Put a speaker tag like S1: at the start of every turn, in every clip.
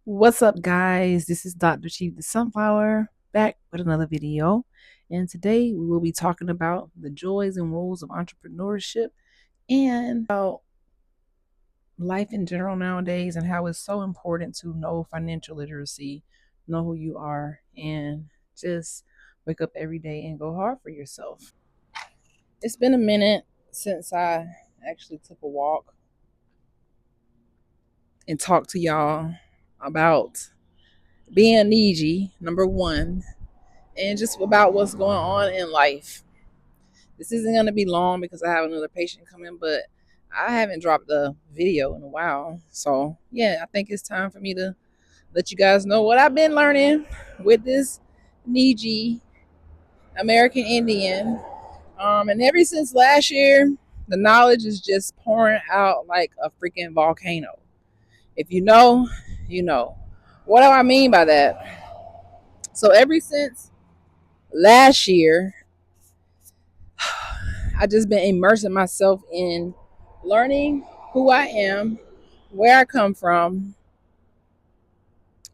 S1: What's up, guys? This is Dr. Chief the Sunflower back with another video. And today we will be talking about the joys and woes of entrepreneurship and about life in general nowadays and how it's so important to know financial literacy, know who you are, and just wake up every day and go hard for yourself. It's been a minute since I actually took a walk and talked to y'all about being Niiji, number one, and just about what's going on in life. This isn't going to be long because I have another patient coming, but I haven't dropped a video in a while. So, yeah, I think it's time for me to let you guys know what I've been learning with this Niiji American Indian. And ever since last year, the knowledge is just pouring out like a freaking volcano. If you know, you know. What do I mean by that? So, ever since last year, I just been immersing myself in learning who I am, where I come from,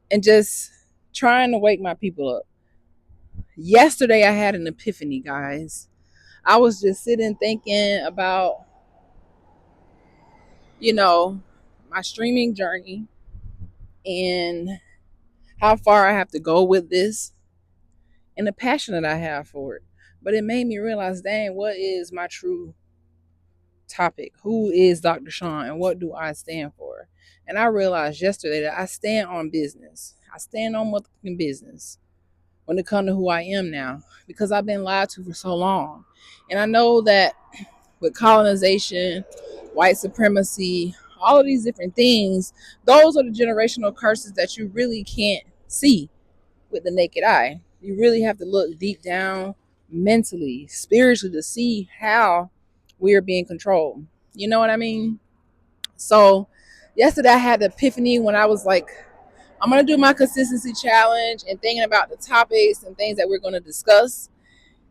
S1: and just trying to wake my people up. Yesterday I had an epiphany, guys. I was just sitting thinking about, you know, my streaming journey and how far I have to go with this and the passion that I have for it. But it made me realize, dang, what is my true topic? Who is Dr. Sean and what do I stand for? And I realized yesterday that I stand on business. I stand on motherfucking business when it comes to who I am now because I've been lied to for so long. And I know that with colonization, white supremacy, all of these different things, those are the generational curses that you really can't see with the naked eye. You really have to look deep down mentally, spiritually to see how we are being controlled. You know what I mean? So yesterday I had the epiphany when I was like, I'm gonna do my consistency challenge and thinking about the topics and things that we're gonna discuss.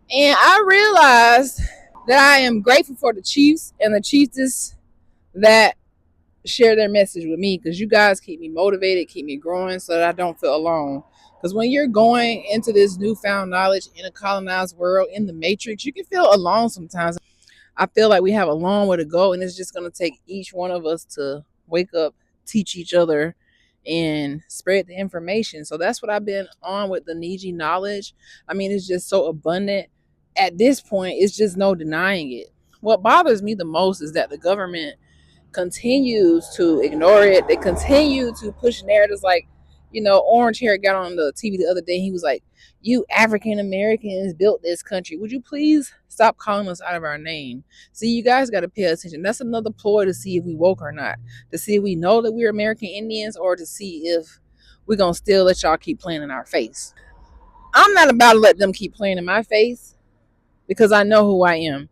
S1: And I realized that I am grateful for the chiefs and the chiefess that share their message with me because you guys keep me motivated, keep me growing so that I don't feel alone. Because when you're going into this newfound knowledge in a colonized world, in the matrix, you can feel alone sometimes. I feel like we have a long way to go, and it's just going to take each one of us to wake up, teach each other, and spread the information. So that's what I've been on with the Niiji knowledge. I mean, it's just so abundant. At this point, it's just no denying it. What bothers me the most is that the government continues to ignore it. They continue to push narratives like, Orange Hair got on the TV the other day. He was like, you African Americans built this country. Would you please stop calling us out of our name? See, you guys got to pay attention. That's another ploy to see if we woke or not, to see if we know that we're American Indians or to see if we're going to still let y'all keep playing in our face. I'm not about to let them keep playing in my face because I know who I am.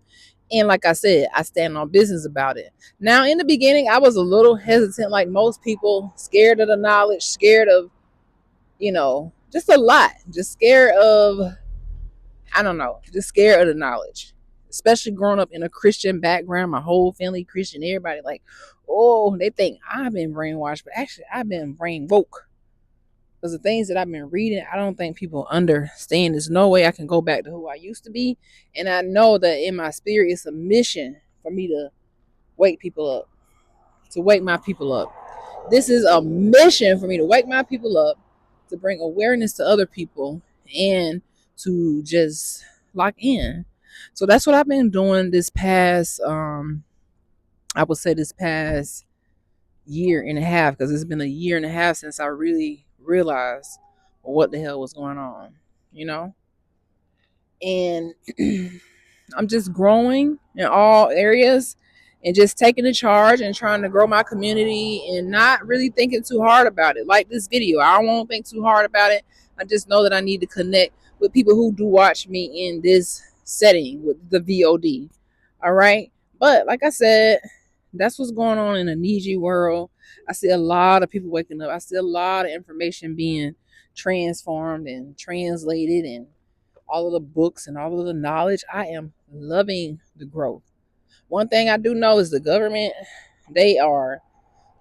S1: And like I said, I stand on business about it. Now, in the beginning, I was a little hesitant, like most people, scared of the knowledge, scared of, just a lot, just scared of, I don't know, just scared of the knowledge, especially growing up in a Christian background, my whole family Christian, everybody like, oh, they think I've been brainwashed, but actually I've been brain woke. Because the things that I've been reading, I don't think people understand. There's no way I can go back to who I used to be. And I know that in my spirit, it's a mission for me to wake people up, to wake my people up. This is a mission for me to wake my people up, to bring awareness to other people, and to just lock in. So that's what I've been doing this past, I would say this past year and a half, because it's been a year and a half since I really realized what the hell was going on, you know? And I'm just growing in all areas and just taking the charge and trying to grow my community and not really thinking too hard about it. Like this video, I won't think too hard about it. I just know that I need to connect with people who do watch me in this setting with the VOD. All right. But like I said, that's what's going on in the Niiji world. I see a lot of people waking up. I see a lot of information being transformed and translated and all of the books and all of the knowledge. I am loving the growth. One thing I do know is the government, they are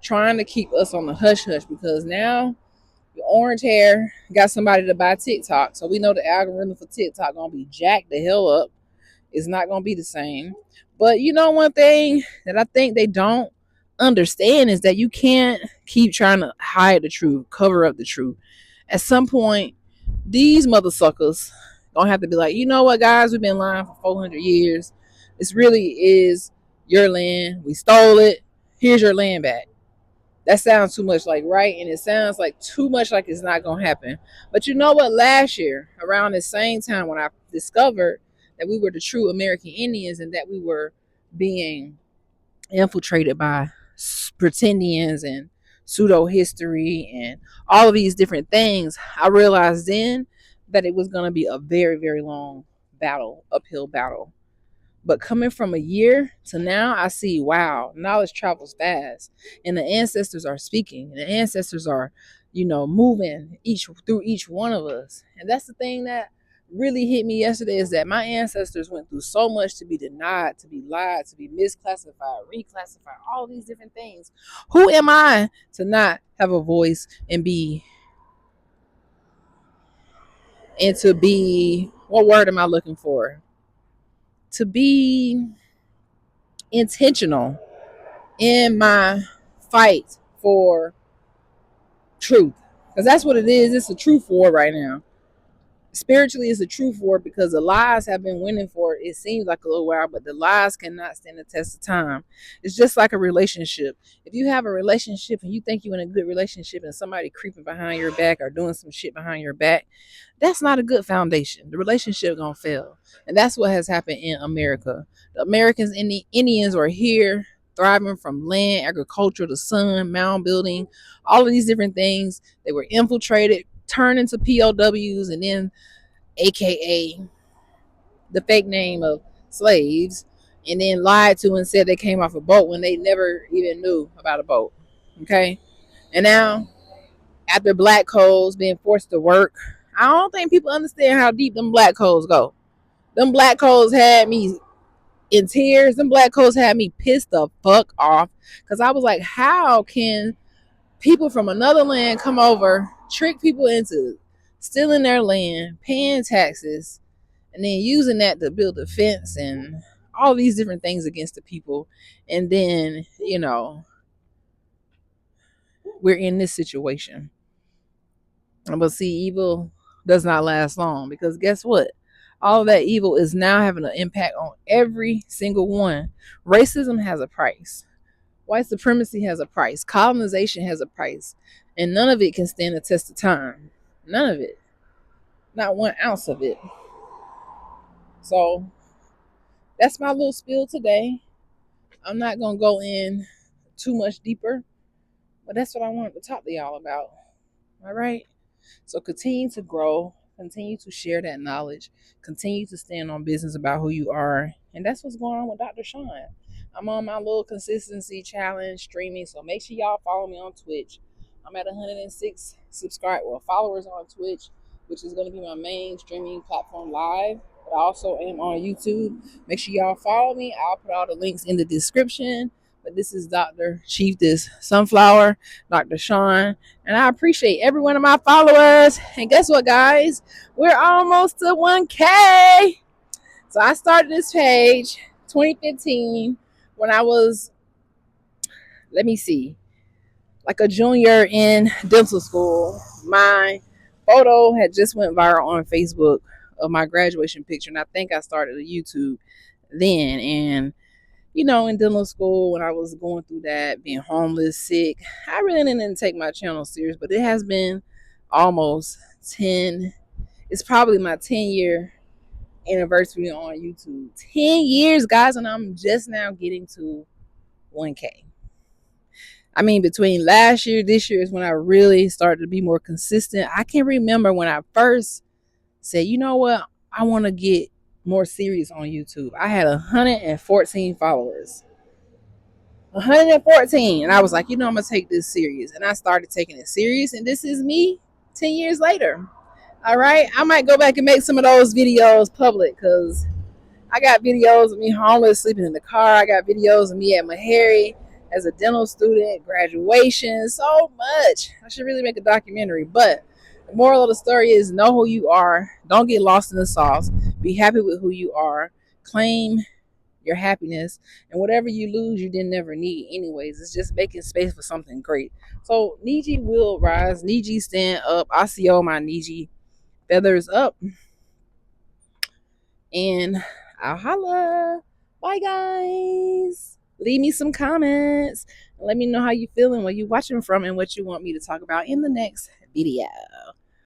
S1: trying to keep us on the hush hush because now orange hair got somebody to buy TikTok. So we know the algorithm for TikTok gonna be jacked the hell up. It's not gonna be the same. But you know, one thing that I think they don't understand is that you can't keep trying to hide the truth, cover up the truth. At some point, these mother suckers gonna have to be like, you know what, guys, we've been lying for 400 years. This really is your land. We stole it. Here's your land back. That sounds too much like right, and it sounds like too much like it's not gonna happen. But you know what? Last year, around the same time when I discovered that we were the true American Indians and that we were being infiltrated by pretendians and pseudo history and all of these different things, I realized then that it was gonna be a very, very long battle, uphill battle. But coming from a year to now, I see, wow, knowledge travels fast. And the ancestors are speaking. And the ancestors are, moving through each one of us. And that's the thing that really hit me yesterday, is that my ancestors went through so much to be denied, to be lied, to be misclassified, reclassified, all these different things. Who am I to not have a voice and to be, what word am I looking for? To be intentional in my fight for truth, because that's what it is. It's a truth war right now. Spiritually, it's a truth war because the lies have been winning for it seems like a little while, but the lies cannot stand the test of time. It's just like a relationship. If you have a relationship and you think you're in a good relationship and somebody creeping behind your back or doing some shit behind your back, that's not a good foundation. The relationship gonna fail. And that's what has happened in America. The Americans and the Indians are here thriving from land, agriculture, the sun, mound building, all of these different things. They were infiltrated, turned into POWs, and then AKA the fake name of slaves, and then lied to and said they came off a boat when they never even knew about a boat. Okay. And now, after black codes being forced to work, I don't think people understand how deep them black codes go. Them black codes had me in tears. Them black codes had me pissed the fuck off, because I was like, how can people from another land come over, trick people into stealing their land, paying taxes, and then using that to build a fence and all these different things against the people? And then, we're in this situation. But see, evil does not last long, because guess what? All of that evil is now having an impact on every single one. Racism has a price. White supremacy has a price. Colonization has a price. And none of it can stand the test of time. None of it. Not 1 ounce of it. So that's my little spiel today. I'm not going to go in too much deeper, but that's what I wanted to talk to y'all about. All right? So continue to grow. Continue to share that knowledge. Continue to stand on business about who you are. And that's what's going on with Dr. Sean. I'm on my little consistency challenge streaming, so make sure y'all follow me on Twitch. I'm at 106 followers on Twitch, which is going to be my main streaming platform live. But I also am on YouTube. Make sure y'all follow me. I'll put all the links in the description. But this is Dr. Chief This Sunflower, Dr. Sean, and I appreciate every one of my followers. And guess what, guys? We're almost to 1K. So I started this page 2015 when I was, like a junior in dental school. My photo had just went viral on Facebook of my graduation picture, and I think I started a YouTube then. And in dental school, when I was going through that, being homeless, sick, I really didn't take my channel serious, but it has been almost 10. It's probably my 10-year anniversary on YouTube. 10 years, guys, and I'm just now getting to 1K. I mean, between last year, this year is when I really started to be more consistent. I can remember when I first said, you know what, I want to get more serious on YouTube. I had 114 followers. 114. And I was like, I'm going to take this serious. And I started taking it serious. And this is me 10 years later. All right. I might go back and make some of those videos public, because I got videos of me homeless, sleeping in the car. I got videos of me at Meharry as a dental student, graduation, so much. I should really make a documentary. But the moral of the story is know who you are. Don't get lost in the sauce. Be happy with who you are. Claim your happiness, and whatever you lose you didn't never need anyways. It's just making space for something great. So Niiji will rise. Niiji stand up. I see all my Niiji feathers up, and I'll holla. Bye guys. Leave me some comments and let me know how you feeling, where you watching from, and what you want me to talk about in the next video.